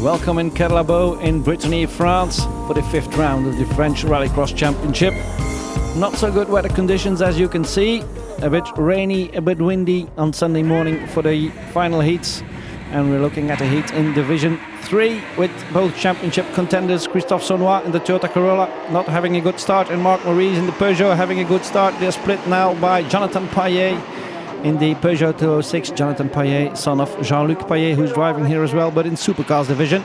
Welcome in Kerlabo in Brittany, France for the 5th round of the French Rallycross Championship. Not so good weather conditions as you can see. A bit rainy, a bit windy on Sunday morning for the final heats. And we're looking at a heat in Division 3 with both championship contenders Christophe Saunois in the Toyota Corolla not having a good start, and Marc Maurice in the Peugeot having a good start. They're split now by Jonathan Payet in the Peugeot 206. Jonathan Payet, son of Jean-Luc Payet, who's driving here as well, but in Supercars division.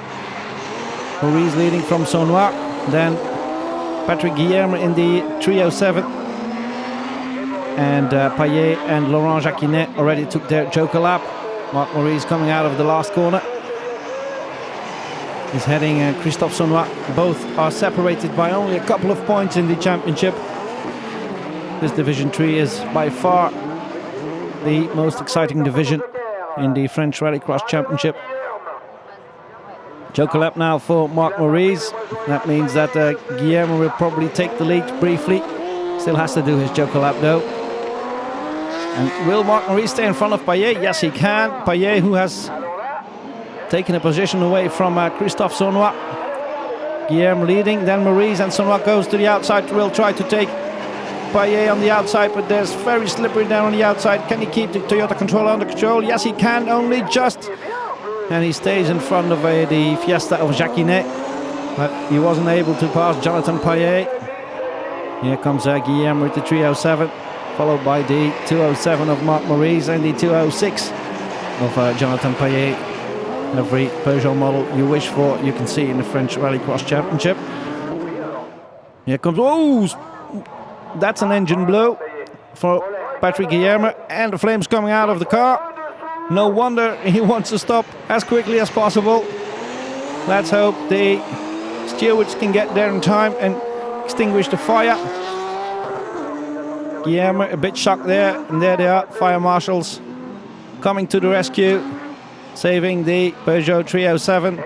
Maurice leading from Saunois. Then Patrick Guilherme in the 307. And Payet and Laurent Jacquinet already took their joker lap. Marc Maurice coming out of the last corner. He's heading Christophe Saunois. Both are separated by only a couple of points in the championship. This Division 3 is by far the most exciting division in the French Rallycross Championship. Joker lap now for Marc Maurice. That means that Guilherme will probably take the lead briefly. Still has to do his joker lap though. And will Marc Maurice stay in front of Payet? Yes, he can. Payet, who has taken a position away from Christophe Saunois. Guilherme leading, then Maurice, and Saunois goes to the outside. Will try to take Payet on the outside, but there's very slippery down on the outside. Can he keep the Toyota controller under control? Yes, he can, only just. And he stays in front of the Fiesta of Jacquinet, but he wasn't able to pass Jonathan Payet. Here comes Guilherme with the 307. Followed by the 207 of Marc Maurice and the 206 of Jonathan Payet. Every Peugeot model you wish for, you can see in the French Rallycross Championship. Here comes, oh, that's an engine blow for Patrick Guilherme, and the flames coming out of the car. No wonder he wants to stop as quickly as possible. Let's hope the stewards can get there in time and extinguish the fire. Guilherme a bit shocked there, and there they are, fire marshals coming to the rescue, saving the Peugeot 307,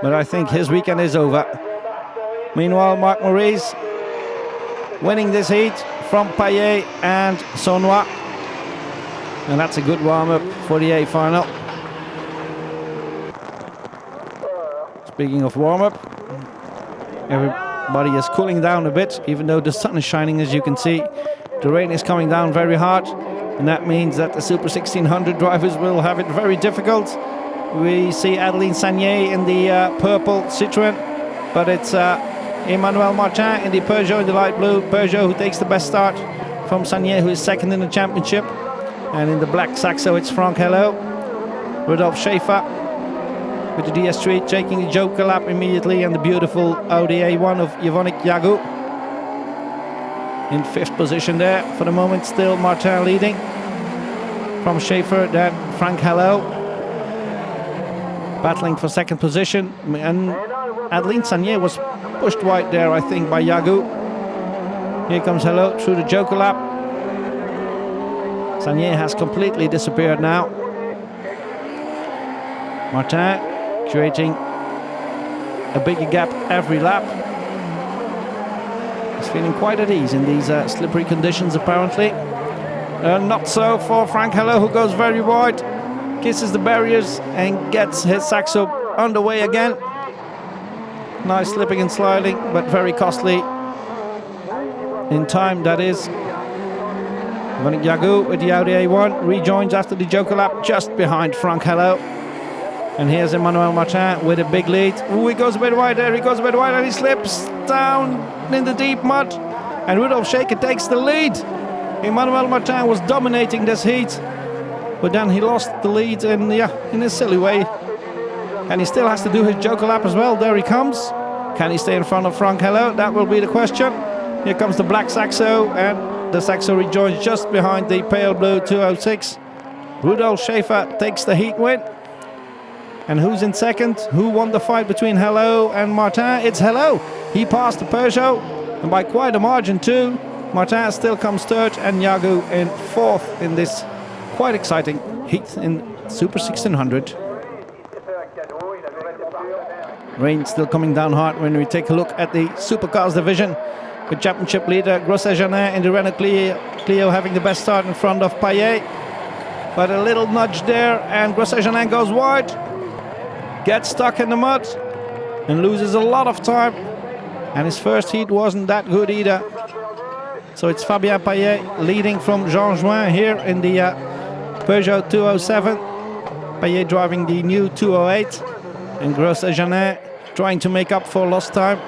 but I think his weekend is over. Meanwhile, Marc Maurice winning this heat from Payet and Saunois, and that's a good warm-up for the A-final. Speaking of warm-up, everybody is cooling down a bit, even though the sun is shining, as you can see. The rain is coming down very hard, and that means that the Super 1600 drivers will have it very difficult. We see Adeline Sagnier in the purple Citroën, but it's Emmanuel Martin in the Peugeot in the light blue. Peugeot who takes the best start from Sagnier, who is second in the championship. And in the black Saxo, it's Franck Hello. Rudolf Schaefer with the DS3 taking the joker lap immediately, and the beautiful Audi A1 of Yvonne Yagu. In 5th position there for the moment, still Martin leading from Schaefer, then Franck Hello battling for 2nd position, and Adeline Sagnier was pushed wide there, I think, by Yagu. Here comes Hello through the joker lap. Sagnier has completely disappeared now. Martin creating a bigger gap every lap. He's feeling quite at ease in these slippery conditions, apparently. Not so for Franck Hello, who goes very wide, kisses the barriers and gets his Saxo underway again. Nice slipping and sliding, but very costly in time, that is. Yvonne Yagu with the Audi A1 rejoins after the joker lap just behind Franck Hello. And here's Emmanuel Martin with a big lead. Ooh, he goes a bit wide there, he goes a bit wide, and he slips down in the deep mud. And Rudolf Schaefer takes the lead. Emmanuel Martin was dominating this heat, but then he lost the lead in a silly way. And he still has to do his joker lap as well. There he comes. Can he stay in front of Franck Hello? That will be the question. Here comes the black Saxo, and the Saxo rejoins just behind the pale blue 206. Rudolf Schaefer takes the heat win. And who's in second? Who won the fight between Hello and Martin? It's Hello. He passed the Peugeot, and by quite a margin too. Martin still comes third, and Yagu in 4th in this quite exciting heat in Super 1600. Rain still coming down hard when we take a look at the Supercars division. The championship leader Grosset-Janin in the Renault Clio having the best start in front of Payet. But a little nudge there, and Grosset-Janin goes wide. gets stuck in the mud and loses a lot of time. And his first heat wasn't that good either. So it's Fabien Payet leading from Jean Juin here in the Peugeot 207. Payet driving the new 208. And Grosset-Janin trying to make up for lost time.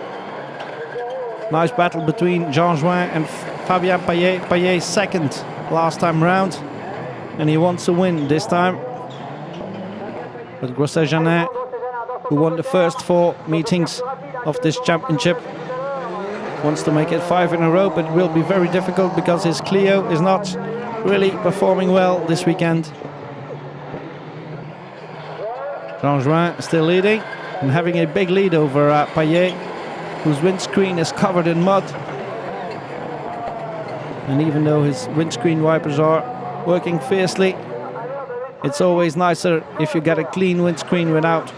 Nice battle between Jean Juin and Fabien Payet. Payet second last time round. And he wants to win this time. But Grosset-Janin, who won the first 4 meetings of this championship, wants to make it 5 in a row, but it will be very difficult because his Clio is not really performing well this weekend. Jean Juin still leading and having a big lead over Payet, whose windscreen is covered in mud. And even though his windscreen wipers are working fiercely, it's always nicer if you get a clean windscreen without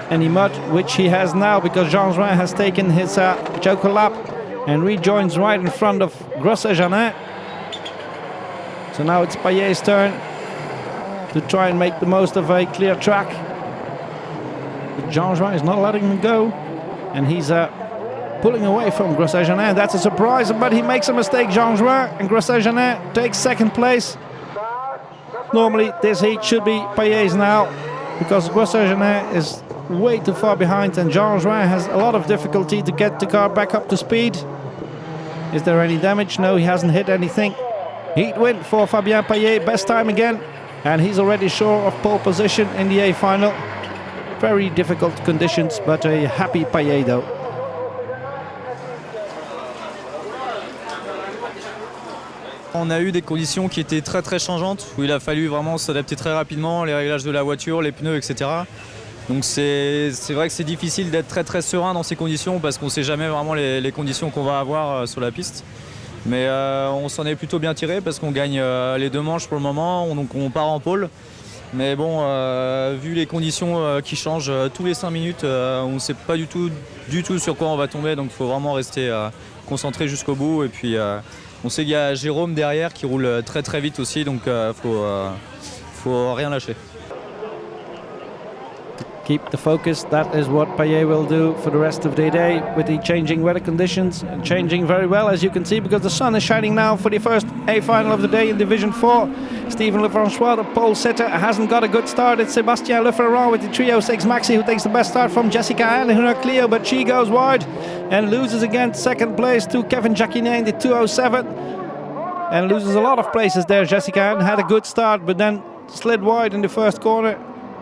any mud, which he has now because Jean Juin has taken his joker lap and rejoins right in front of Grosset-Janin. So now it's Payet's turn to try and make the most of a clear track. But Jean Juin is not letting him go, and he's pulling away from Grosset-Janin. That's a surprise, but he makes a mistake, Jean Juin, and Grosset-Janin takes second place. Normally this heat should be Payet's now, because Grosset-Janin is way too far behind and Jean Juin has a lot of difficulty to get the car back up to speed. Is there any damage? No, he hasn't hit anything. Heat win for Fabien Payet, best time again, and he's already sure of pole position in the A-final. Very difficult conditions, but a happy Payet though. On a eu des conditions qui étaient très changeantes, où il a fallu vraiment s'adapter très rapidement, les réglages de la voiture, les pneus, etc. Donc c'est vrai que c'est difficile d'être très serein dans ces conditions parce qu'on ne sait jamais vraiment les conditions qu'on va avoir sur la piste. Mais on s'en est plutôt bien tiré parce qu'on gagne les 2 manches pour le moment, donc on part en pole. Mais bon, vu les conditions qui changent tous les 5 minutes, on ne sait pas du tout sur quoi on va tomber, donc il faut vraiment rester concentré jusqu'au bout. Et puis on sait qu'il y a Jérôme derrière qui roule très vite aussi, donc faut rien lâcher. Keep the focus, that is what Payet will do for the rest of the day with the changing weather conditions, and changing very well as you can see because the sun is shining now for the first A-final of the day in Division 4. Stephen Lefrançois, the pole sitter, hasn't got a good start. It's Sébastien Leferrand with the 306 Maxi who takes the best start from Jessica Anne in her Clio, but she goes wide and loses again second place to Kevin Jacquinet in the 207 and loses a lot of places there. Jessica Anne had a good start but then slid wide in the first corner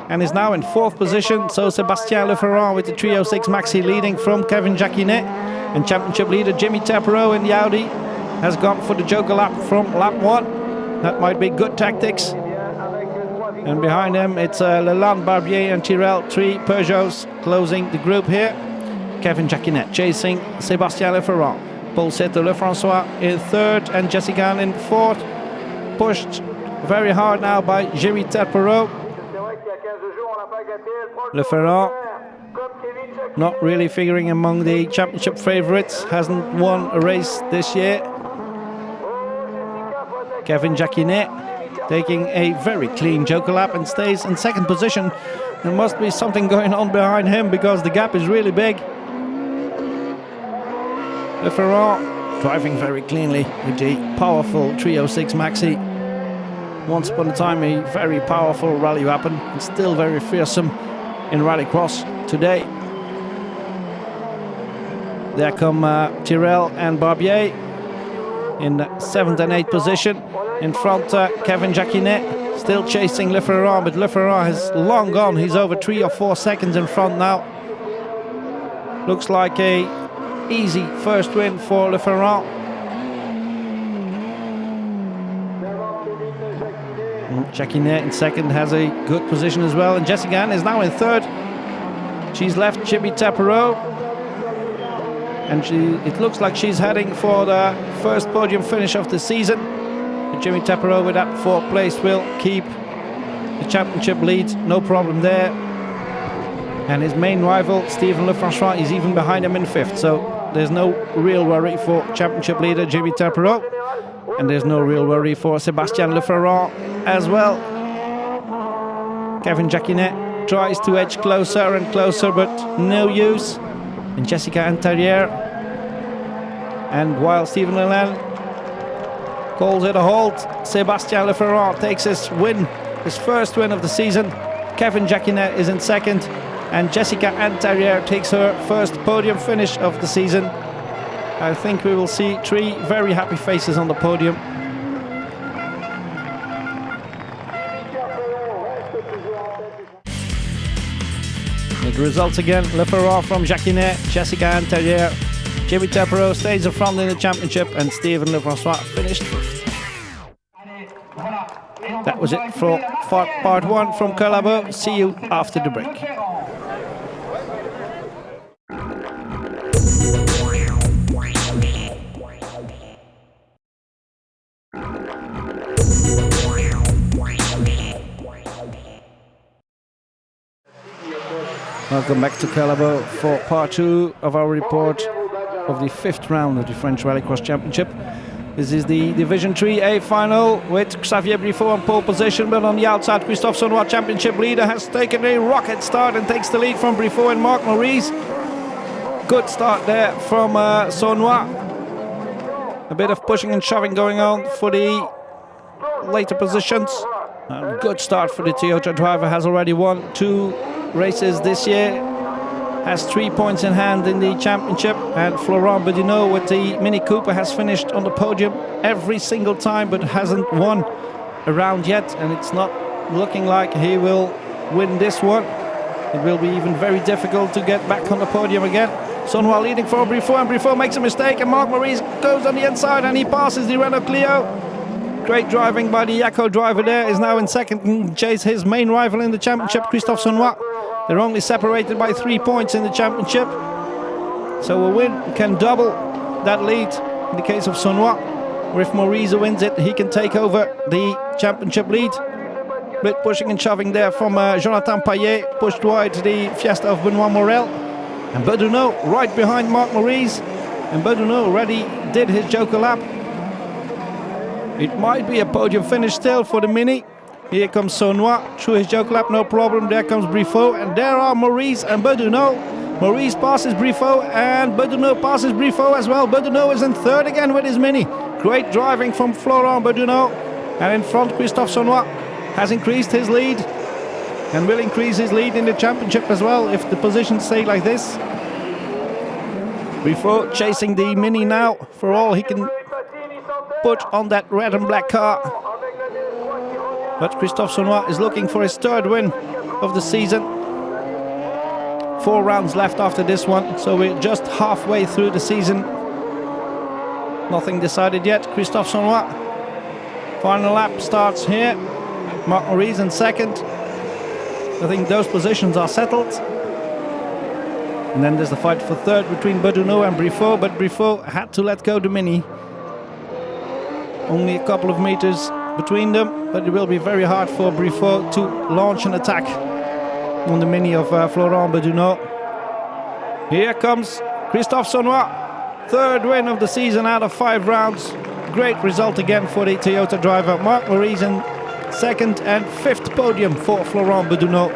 and is now in 4th position. So Sébastien Leferrand with the 306 Maxi leading from Kevin Jacquinet. And championship leader Jimmy Tapereau in the Audi has gone for the joker lap from lap 1. That might be good tactics. And behind him it's Leland, Barbier and Tyrrell, 3 Peugeots closing the group here. Kevin Jacquinet chasing Sébastien Leferrand. Pole sitter Lefrançois in 3rd and Jessica Anne in 4th. Pushed very hard now by Jimmy Tapereau. Leferrand not really figuring among the championship favourites, hasn't won a race this year. Kevin Jacquinet taking a very clean joker lap and stays in 2nd position. There must be something going on behind him because the gap is really big. Leferrand driving very cleanly with the powerful 306 Maxi. Once upon a time a very powerful rally weapon and still very fearsome in Rallycross today. There come Tyrrell and Barbier in 7th and 8th position. In front Kevin Jacquinet still chasing Leferrand, but Leferrand has long gone. He's over 3 or 4 seconds in front now. Looks like a easy first win for Leferrand. Jacquinet in 2nd has a good position as well, and Jessica Anne is now in 3rd. She's left Jimmy Tapereau, and it looks like she's heading for the first podium finish of the season. But Jimmy Tapereau with that 4th place will keep the championship lead, no problem there. And his main rival, Stephen Lefrançois, is even behind him in 5th, so there's no real worry for championship leader Jimmy Tapereau. And there's no real worry for Sébastien Leferrand as well. Kevin Jacquinet tries to edge closer and closer, but no use. And Jessica Interieur. And while Stephen Lelin calls it a halt, Sébastien Leferrand takes his first win of the season. Kevin Jacquinet is in second, and Jessica Interieur takes her first podium finish of the season. I think we will see 3 very happy faces on the podium. The results again: Leferrand from Jacquinet, Jessica Interieur, Jimmy Tepero stays in front in the championship, and Steven Lefrançois finished 5th. That was it for part 1 from Kerlabo. See you after the break. Welcome back to Kerlabo for part 2 of our report of the 5th round of the French Rallycross Championship. This is the Division 3 A-final with Xavier Briffaut on pole position, but on the outside Christophe Saunois, championship leader, has taken a rocket start and takes the lead from Briffaut and Marc Maurice. Good start there from Saunois. A bit of pushing and shoving going on for the later positions. A good start for the Toyota driver, has already won 2 races this year, has 3 points in hand in the championship, and Florent Bedinot with the Mini Cooper has finished on the podium every single time but hasn't won a round yet, and it's not looking like he will win this one. It will be even very difficult to get back on the podium again. Saunois leading for Briffaut, and Briffaut makes a mistake, and Marc Maurice goes on the inside and he passes the Renault Clio. Great driving by the Yako driver there, is now in second and chase his main rival in the championship, Christophe Saunois. They're only separated by 3 points in the championship, so a win can double that lead in the case of Saunois. Or if Maurice wins it, he can take over the championship lead. Bit pushing and shoving there from Jonathan Payet, pushed wide the Fiesta of Benoit Morel. And Bedinot right behind Marc Maurice, and Bedinot already did his Joker lap. It might be a podium finish still for the Mini. Here comes Saunois through his Joker lap, no problem. There comes Briffaut, and there are Maurice and Bedinot. Maurice passes Briffaut, and Bedinot passes Briffaut as well. Bedinot is in third again with his Mini. Great driving from Florent Bedinot. And in front, Christophe Saunois has increased his lead and will increase his lead in the championship as well if the positions stay like this. Briffaut chasing the Mini now for all he can put on that red and black car. But Christophe Saunois is looking for his 3rd win of the season. 4 rounds left after this one, so we're just halfway through the season. Nothing decided yet. Christophe Saunois. Final lap starts here. Marc Maurice in second. I think those positions are settled. And then there's the fight for 3rd between Bedinot and Briffaut, but Briffaut had to let go the Mini. Only a couple of meters between them, but it will be very hard for Briffaut to launch an attack on the Mini of Florent Bedinot. Here comes Christophe Saunois, 3rd win of the season out of 5 rounds. Great result again for the Toyota driver. Marc Maurice in 2nd and 5th podium for Florent Bedinot.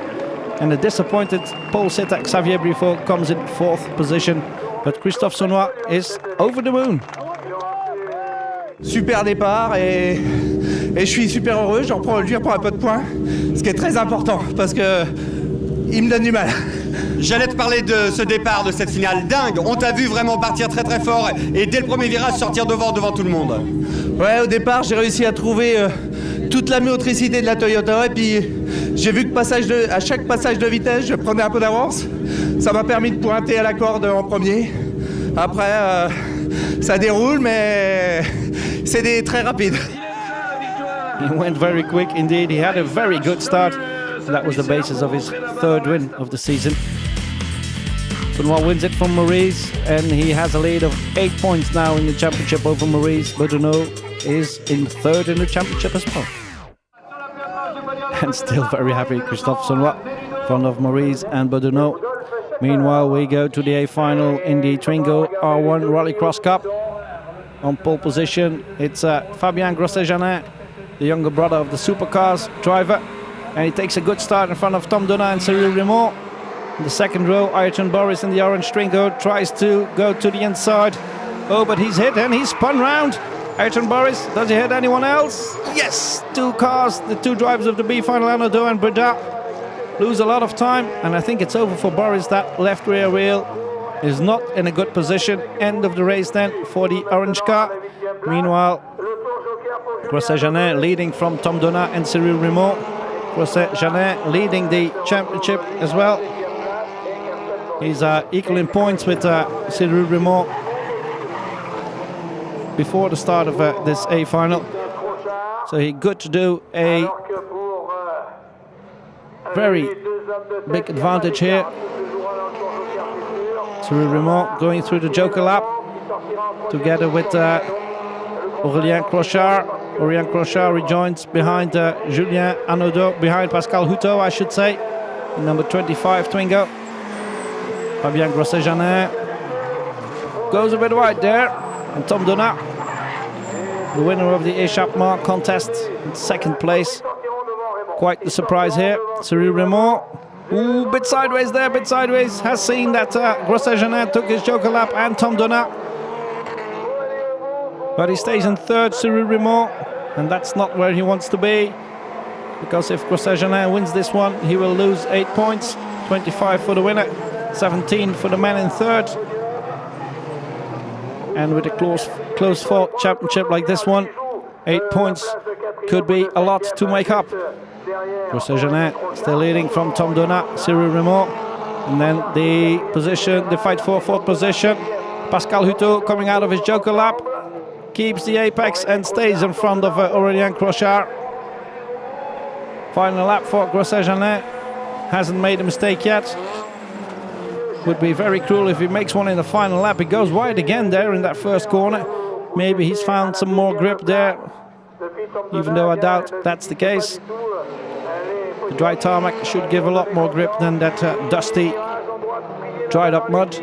And the disappointed pole sitter Xavier Briffaut comes in 4th position. But Christophe Saunois is over the moon. Super départ et je suis super heureux, je lui reprends un peu de points, ce qui est très important parce que il me donne du mal. J'allais te parler de ce départ, de cette finale dingue. On t'a vu vraiment partir très très fort et dès le premier virage sortir devant tout le monde. Ouais, au départ j'ai réussi à trouver toute la motricité de la Toyota et puis j'ai vu que à chaque passage de vitesse je prenais un peu d'avance. Ça m'a permis de pointer à la corde en premier. Après ça déroule mais c'est très rapide. He went very quick indeed. He had a very good start. That was the basis of his 3rd win of the season. Saunois wins it from Maurice, and he has a lead of 8 points now in the championship over Maurice. Bedinot is in 3rd in the championship as well. And still very happy, Christophe Saunois, in front of Maurice and Bedinot. Meanwhile, we go to the A-final in the Twingo R1 Rallycross Cup. On pole position, it's Fabien Grosset-Janin, the younger brother of the Supercars driver. And he takes a good start in front of Tom Donat and Cyril Raymond. In the second row, Ayrton Boris in the orange Twingo tries to go to the inside. Oh, but he's hit and he's spun round. Ayrton Boris, does he hit anyone else? Yes, two cars, the two drivers of the B-final, Anodou and Breda, lose a lot of time. And I think it's over for Boris. That left rear wheel is not in a good position. End of the race then for the orange car. Meanwhile, Grosset-Janin leading from Tom Donat and Cyril Raymond. Grosset-Janin leading the championship as well. He's equal in points with Cyril Raymond before the start of this A-final. So he good to do a very big advantage here. Cyril Raymond going through the Joker lap together with Aurélien Crochard. Aurélien Crochard rejoins behind Julien Anodou, behind Pascal Houteau, I should say, in number 25 Twingo. Fabien Grosset-Janin goes a bit wide there, and Tom Donat, the winner of the Échappement contest, in second place. Quite the surprise here. Cyril Raymond, ooh, bit sideways there, bit sideways. Has seen that Grosset-Janin took his Joker lap, and Tom Donat. But he stays in third, Cyril Raymond, and that's not where he wants to be. Because if Grosset-Janin wins this one, he will lose 8 points. 25 for the winner, 17 for the man in third. And with a close fought championship like this one, 8 points could be a lot to make up. Grosset-Janin still leading from Tom Donat, Cyril Raymond. And then the fight for fourth position. Pascal Houteau coming out of his Joker lap, keeps the apex and stays in front of Aurélien Crochard. Final lap for Grosset-Janin. Hasn't made a mistake yet. Would be very cruel if he makes one in the final lap. He goes wide again there in that first corner. Maybe he's found some more grip there, even though I doubt that's the case. The dry tarmac should give a lot more grip than that dusty, dried up mud.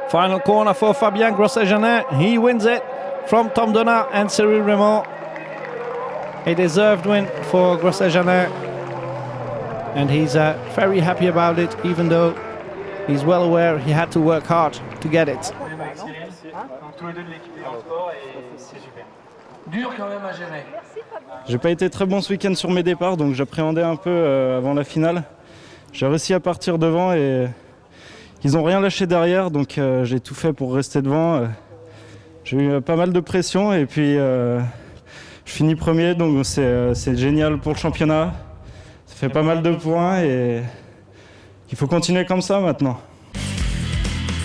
Final corner for Fabien Grosset-Janin. He wins it from Tom Donat and Cyril Raymond. A deserved win for Grosset-Janin. And he's very happy about it, even though he's well aware he had to work hard to get it. J'ai pas été très bon ce week-end sur mes départs, donc j'appréhendais un peu avant la finale. J'ai réussi à partir devant et ils n'ont rien lâché derrière, donc j'ai tout fait pour rester devant. J'ai eu pas mal de pression et puis je finis premier, donc c'est génial pour le championnat. Ça fait pas mal de points et il faut continuer comme ça maintenant.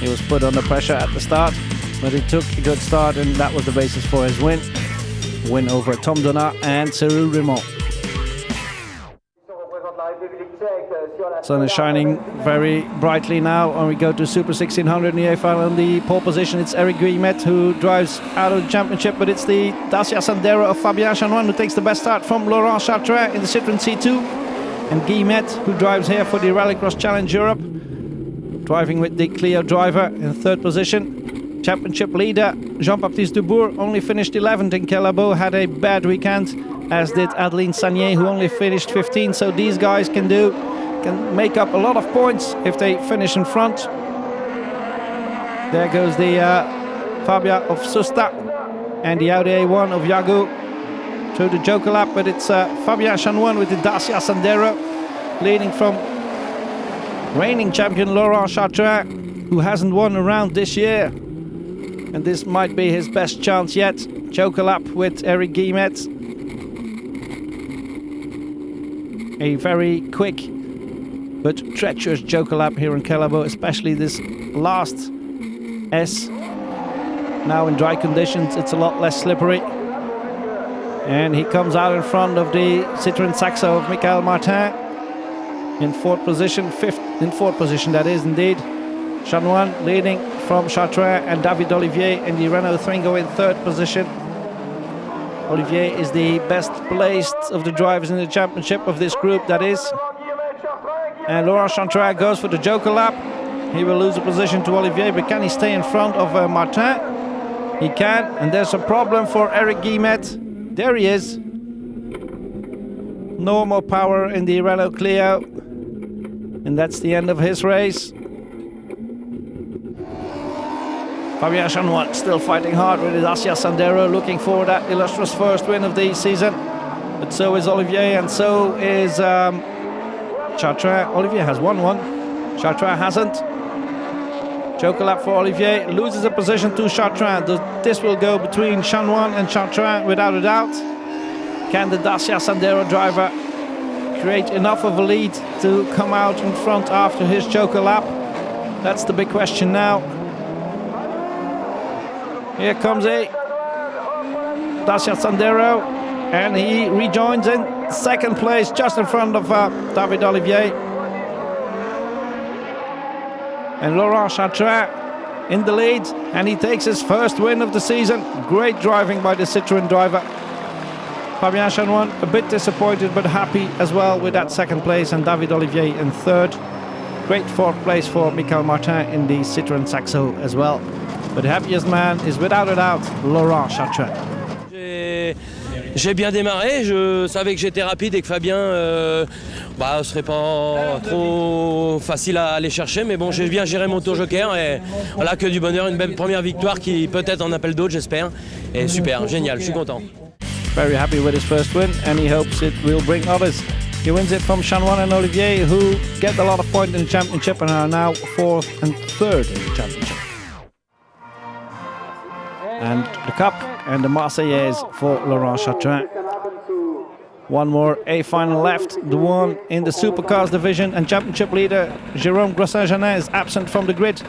He was put under pressure at the start, but he took a good start and that was the basis for his win. Win over Tom Donat and Cyril Raymond. Sun is shining very brightly now, and we go to Super 1600 in the A-final. In the pole position, it's Eric Guillemette who drives out of the championship, but it's the Dacia Sandero of Fabien Chanoine who takes the best start from Laurent Chartrand in the Citroën C2. And Guillemette, who drives here for the Rallycross Challenge Europe, driving with the Clio driver in third position. Championship leader Jean-Baptiste Dubourg only finished 11th in Kerlabo, had a bad weekend, as did Adeline Sagnier, who only finished 15th. So these guys can make up a lot of points if they finish in front. There goes the Fabia of Susta and the Audi A1 of Yagu through the Joker lap, but it's Fabien Chanoine with the Dacia Sandero leading from reigning champion Laurent Chartrand, who hasn't won a round this year, and this might be his best chance yet. Joker lap with Eric Guillemette. A very quick but treacherous Joker lap here in Kerlabo, especially this last S. Now in dry conditions it's a lot less slippery. And he comes out in front of the Citroën Saxo of Michael Martin in fourth position, in fourth position that is indeed. Chanoine leading from Chartrand and David Olivier in the Renault Twingo in third position. Olivier is the best placed of the drivers in the championship of this group, that is. And Laurent Chartrand goes for the Joker lap. He will lose a position to Olivier, but can he stay in front of Martin? He can, and there's a problem for Eric Guillemette. There he is. no more power in the Renault Clio. And that's the end of his race. Fabien Chanoine still fighting hard with his Dacia Sandero, looking for that illustrious first win of the season. But so is Olivier, and so is Chartrain. Olivier has won one. Chartrain hasn't. Joker lap for Olivier, loses a position to Chartrain. This will go between Chanoine and Chartrain without a doubt. Can the Dacia Sandero driver create enough of a lead to come out in front after his Joker lap? That's the big question now. Here comes a Dacia Sandero, and he rejoins in second place, just in front of David Olivier. And Laurent Chartrain in the lead, and he takes his first win of the season. Great driving by the Citroën driver. Fabien Chanoine a bit disappointed, but happy as well with that second place, and David Olivier in third. Great fourth place for Michael Martin in the Citroën Saxo as well. But the happiest man is without a doubt Laurent Chartrain. J'ai bien démarré, je savais que j'étais rapide et que Fabien serait pas trop facile à aller chercher, mais bon, j'ai bien géré mon tour joker et voilà, que du bonheur, une belle première victoire qui peut-être en appelle d'autres, j'espère. Et super, génial, je suis content. Very happy with his first win, and he hopes it will bring others. He wins it from Chanoine and Olivier, who get a lot of points in the championship and are now 4th and 3rd in the championship. And the Cup and the Marseillaise for Laurent Chartrain. One more A-final left, the one in the Supercars division, and championship leader Jérôme Grossin-Janin is absent from the grid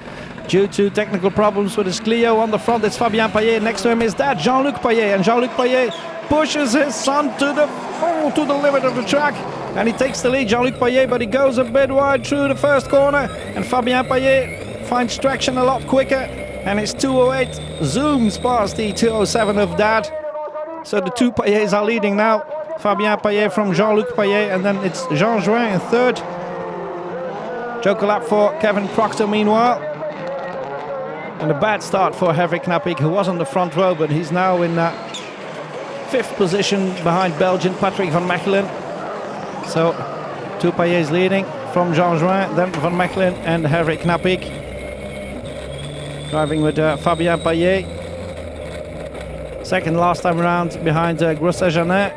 due to technical problems with his Clio. On the front it's Fabien Payet, next to him is dad Jean-Luc Payet, and Jean-Luc Payet pushes his son to the limit of the track, and he takes the lead, Jean-Luc Payet, but he goes a bit wide through the first corner, and Fabien Payet finds traction a lot quicker, and his 208 zooms past the 207 of dad. So the two Payets are leading now. Fabien Payet from Jean-Luc Payet, and then it's Jean Jouin in third. Joker lap for Kevin Proctor meanwhile. And a bad start for Henrik Knapik, who was on the front row, but he's now in fifth position behind Belgian Patrick van Mechelen. So two Payets leading from Jean Jouin, then van Mechelen and Henrik Knapik. Driving with Fabien Payet. Second last time around behind Grossin-Janin.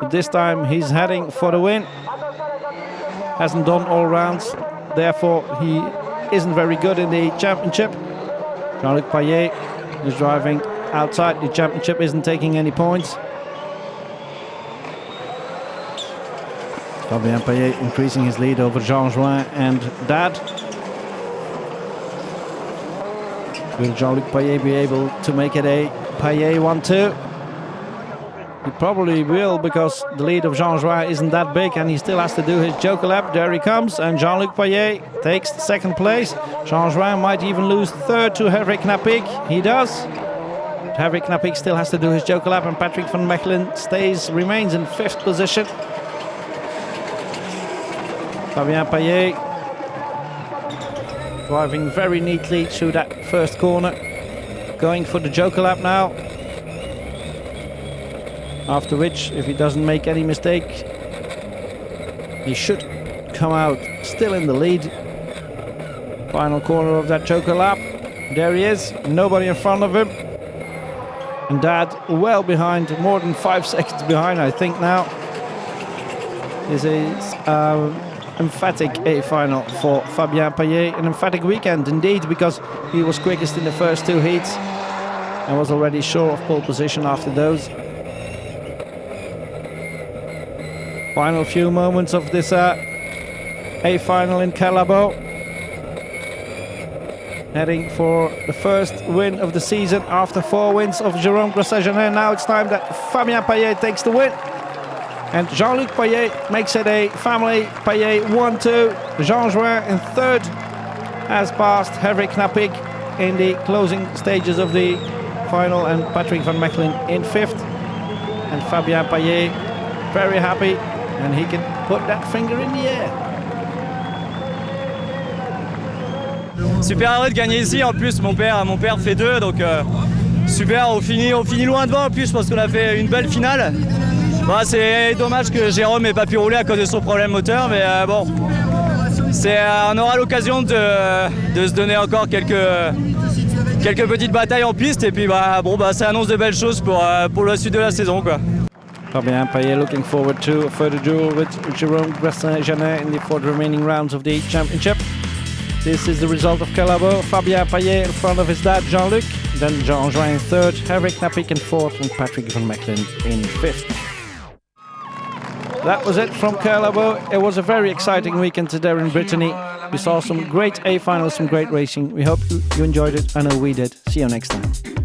But this time he's heading for the win. Hasn't done all rounds, therefore he isn't very good in the championship. Jean-Luc Payet is driving outside the championship, isn't taking any points. Fabien Payet increasing his lead over Jean Jouin and dad. Will Jean-Luc Payet be able to make it a Payet 1-2? He probably will, because the lead of Jean Jouin isn't that big, and he still has to do his Joker lap. There he comes, and Jean-Luc Payet takes second place. Jean Jouin might even lose third to Henrik Knapik. He does. Henrik Knapik still has to do his Joker lap, and Patrick van Mechelen remains in fifth position. Fabien Payet driving very neatly through that first corner, going for the Joker lap now. After which, if he doesn't make any mistake, he should come out still in the lead. Final corner of that Joker lap. There he is, nobody in front of him. And dad well behind, more than 5 seconds behind, I think now. This is emphatic A-final for Fabien Payet. An emphatic weekend indeed, because he was quickest in the first two heats and was already sure of pole position after those. Final few moments of this A-final in Kerlabo. Heading for the first win of the season after 4 wins of Jérôme Grossin-Janin. Now it's time that Fabien Payet takes the win. And Jean-Luc Payet makes it a family Payet 1-2. Jean Jouin in third has passed Henrik Knapik in the closing stages of the final, and Patrick van Mechelen in fifth. And Fabien Payet very happy, and he can put that finger in the air. Super arrêt de gagner ici, en plus mon père fait 2, donc super, on finit loin devant en plus parce qu'on a fait une belle finale. Bah, c'est dommage que Jérôme n'ait pas pu rouler à cause de son problème moteur, mais bon, on aura l'occasion de se donner encore quelques petites batailles en piste, et puis ça annonce de belles choses pour la suite de la saison, quoi. Fabien Payet looking forward to a further duel with Jérôme Grassin-Janet for the remaining rounds of the championship. This is the result of Kerlabo. Fabien Payet in front of his dad Jean-Luc, then Jean-Jean in third, Henrik Napik in fourth, and Patrick van Mechelen in fifth. That was it from Kerlabo. It was a very exciting weekend today in Brittany. We saw some great A-finals, some great racing. We hope you enjoyed it. I know we did. See you next time.